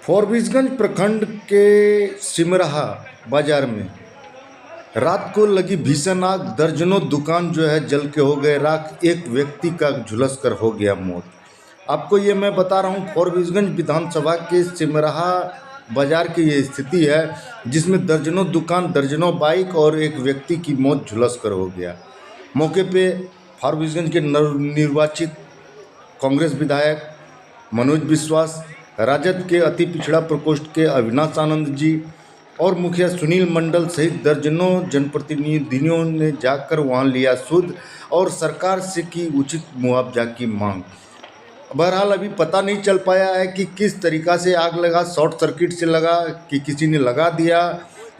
फॉरबिसगंज प्रखंड के सिमराहा बाजार में रात को लगी भीषण आग, दर्जनों दुकान जो है जल के हो गए राख। एक व्यक्ति का झुलस कर हो गया मौत। आपको ये मैं बता रहा हूँ, फॉरबिसगंज विधानसभा के सिमराहा बाजार की ये स्थिति है, जिसमें दर्जनों दुकान, दर्जनों बाइक और एक व्यक्ति की मौत झुलस कर हो गया। मौके पे फॉरबिसगंज के नवनिर्वाचित कांग्रेस विधायक मनोज विश्वास, राजद के अति पिछड़ा प्रकोष्ठ के अविनाश आनंद जी और मुखिया सुनील मंडल सहित दर्जनों जनप्रतिनिधियों ने जाकर वहां लिया सुध और सरकार से की उचित मुआवजा की मांग। बहरहाल अभी पता नहीं चल पाया है कि किस तरीक़ा से आग लगा, शॉर्ट सर्किट से लगा कि किसी ने लगा दिया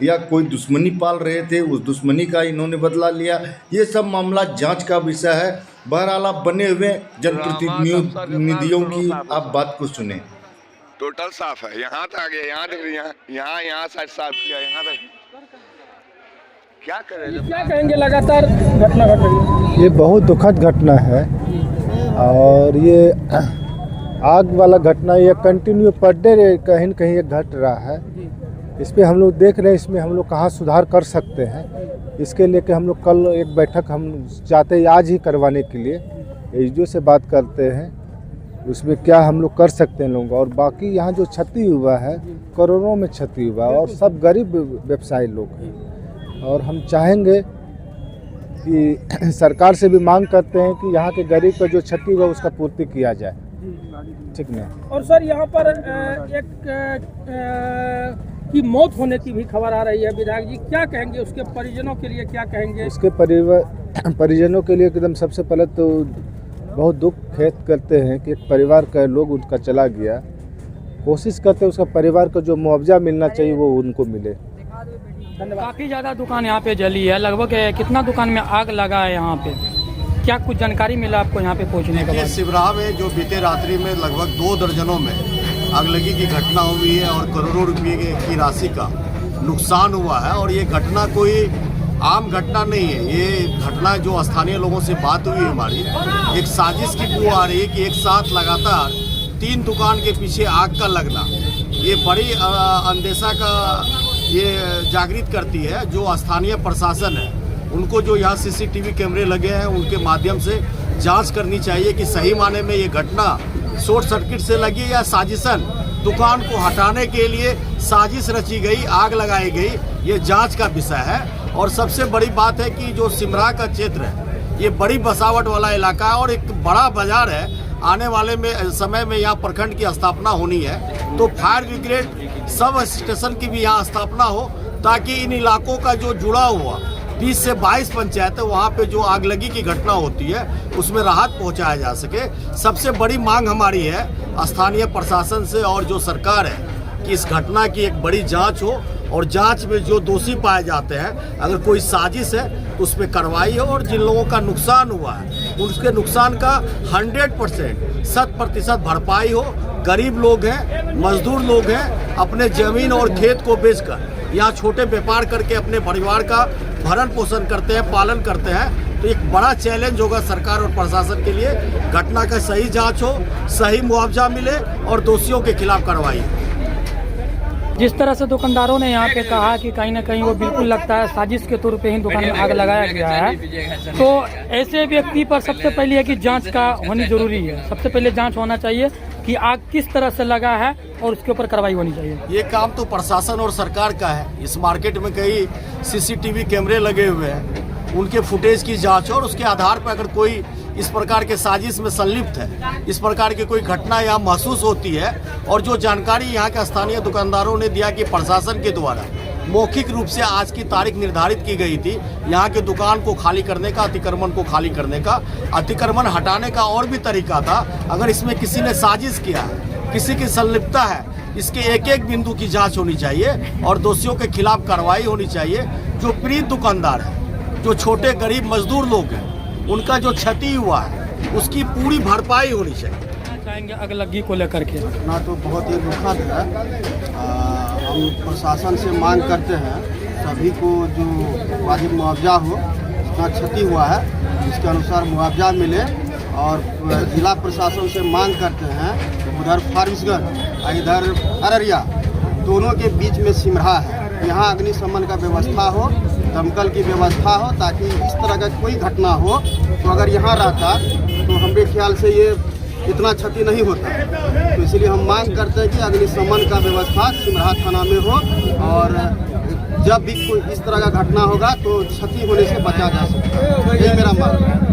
या कोई दुश्मनी पाल रहे थे, उस दुश्मनी का इन्होंने बदला लिया। ये सब मामला जांच का विषय है। बहरहाल आप बने हुए जनप्रतिनिधियों की आप बात को सुने। टोटल साफ है, यहाँ तक आ गया, यहाँ तक, यहाँ साइड साफ किया, यहाँ तक क्या करें। क्या कहेंगे, लगातार घटना घट रही है? ये बहुत दुखद घटना है और ये आग वाला घटना ये कंटिन्यू पर डे कहीं न कहीं घट रहा है। इस पर हम लोग देख रहे हैं, इसमें हम लोग कहाँ सुधार कर सकते हैं। इसके लेके हम लोग कल एक बैठक हम चाहते हैं आज ही करवाने के लिए, एसडीओ से बात करते हैं उसमें क्या हम लोग कर सकते हैं लोग। और बाकी यहाँ जो क्षति हुआ है, करोड़ों में क्षति हुआ है और सब गरीब व्यवसायी लोग हैं। और हम चाहेंगे कि सरकार से भी मांग करते हैं कि यहाँ के गरीब का जो क्षति हुआ उसका पूर्ति किया जाए। ठीक नहीं। और सर यहाँ पर एक की मौत होने की भी खबर आ रही है। विधायक जी क्या कहेंगे, उसके परिजनों के लिए क्या कहेंगे? उसके परिजनों के लिए एकदम सबसे पहले तो बहुत दुख खेद करते हैं कि एक परिवार का लोग उनका चला गया। कोशिश करते हैं उसका परिवार को जो मुआवजा मिलना चाहिए वो उनको मिले। काफ़ी ज़्यादा दुकान यहाँ पे जली है, लगभग कितना दुकान में आग लगा है यहाँ पे? क्या कुछ जानकारी मिला आपको यहाँ पे पहुँचने के बाद? सिमराहा में जो बीते रात्रि में लगभग 2 दर्जनों में आगलगी की घटना हुई है और करोड़ों रुपये की राशि का नुकसान हुआ है। और ये घटना कोई आम घटना नहीं है, ये घटना जो स्थानीय लोगों से बात हुई हमारी, एक साजिश की बू आ रही है कि एक साथ लगातार 3 दुकान के पीछे आग का लगना ये बड़ी अंदेशा का ये जागृत करती है। जो स्थानीय प्रशासन है उनको जो यहाँ सीसीटीवी कैमरे लगे हैं उनके माध्यम से जांच करनी चाहिए कि सही माने में ये घटना शॉर्ट सर्किट से लगी या साजिशन दुकान को हटाने के लिए साजिश रची गई, आग लगाई गई, ये जांच का विषय है। और सबसे बड़ी बात है कि जो सिमराहा का क्षेत्र है ये बड़ी बसावट वाला इलाका है और एक बड़ा बाजार है। आने वाले समय में यहाँ प्रखंड की स्थापना होनी है, तो फायर ब्रिगेड सब स्टेशन की भी यहाँ स्थापना हो, ताकि इन इलाकों का जो जुड़ा हुआ 20 से 22 पंचायत है वहाँ पे जो आगलगी की घटना होती है उसमें राहत पहुँचाया जा सके। सबसे बड़ी मांग हमारी है स्थानीय प्रशासन से और जो सरकार है कि इस घटना की एक बड़ी जांच हो और जांच में जो दोषी पाए जाते हैं, अगर कोई साजिश है तो उस पर कार्रवाई हो और जिन लोगों का नुकसान हुआ है उसके नुकसान का 100% भरपाई हो। गरीब लोग हैं, मजदूर लोग हैं, अपने ज़मीन और खेत को बेचकर यहाँ छोटे व्यापार करके अपने परिवार का भरण पोषण करते हैं, पालन करते हैं। तो एक बड़ा चैलेंज होगा सरकार और प्रशासन के लिए, घटना का सही जाँच हो, सही मुआवजा मिले और दोषियों के खिलाफ कार्रवाई। जिस तरह से दुकानदारों ने यहाँ पे कहा कि कहीं ना कहीं वो बिल्कुल लगता है साजिश के तौर पे ही दुकान में आग लगाया गया है, तो ऐसे व्यक्ति पर सबसे पहले है कि जांच का होनी जरूरी है। सबसे पहले जांच होना चाहिए कि आग किस तरह से लगा है और उसके ऊपर कार्रवाई होनी चाहिए। ये काम तो प्रशासन और सरकार का है। इस मार्केट में कई सीसीटीवी कैमरे लगे हुए हैं, उनके फुटेज की जाँच और उसके आधार पर अगर कोई इस प्रकार के साजिश में संलिप्त है, इस प्रकार की कोई घटना यहाँ महसूस होती है और जो जानकारी यहाँ के स्थानीय दुकानदारों ने दिया कि प्रशासन के द्वारा मौखिक रूप से आज की तारीख निर्धारित की गई थी यहाँ के दुकान को खाली करने का, अतिक्रमण को खाली करने का, अतिक्रमण हटाने का और भी तरीका था। अगर इसमें किसी ने साजिश किया है, किसी की संलिप्तता है, इसके एक एक बिंदु की जाँच होनी चाहिए और दोषियों के खिलाफ कार्रवाई होनी चाहिए। जो पीड़ित दुकानदार है, जो छोटे गरीब मजदूर लोग हैं, उनका जो क्षति हुआ है उसकी पूरी भरपाई होनी चाहिए। चाहेंगे आगलगी को लेकर के? घटना तो बहुत ही दुखद है। हम प्रशासन से मांग करते हैं सभी को जो वाजिब मुआवजा हो, जितना क्षति हुआ है उसके अनुसार मुआवजा मिले। और जिला प्रशासन से मांग करते हैं उधर फारबिसगंज और इधर अररिया, दोनों के बीच में सिमरा है। यहाँ अग्निशमन का व्यवस्था हो, दमकल की व्यवस्था हो, ताकि इस तरह का कोई घटना हो तो अगर यहाँ रहता तो हमारे ख्याल से ये इतना क्षति नहीं होता। तो इसलिए हम मांग करते हैं कि अग्निशमन का व्यवस्था सिमरा थाना में हो और जब भी कोई इस तरह का घटना होगा तो क्षति होने से बचा जा सके। यही मेरा मांग है।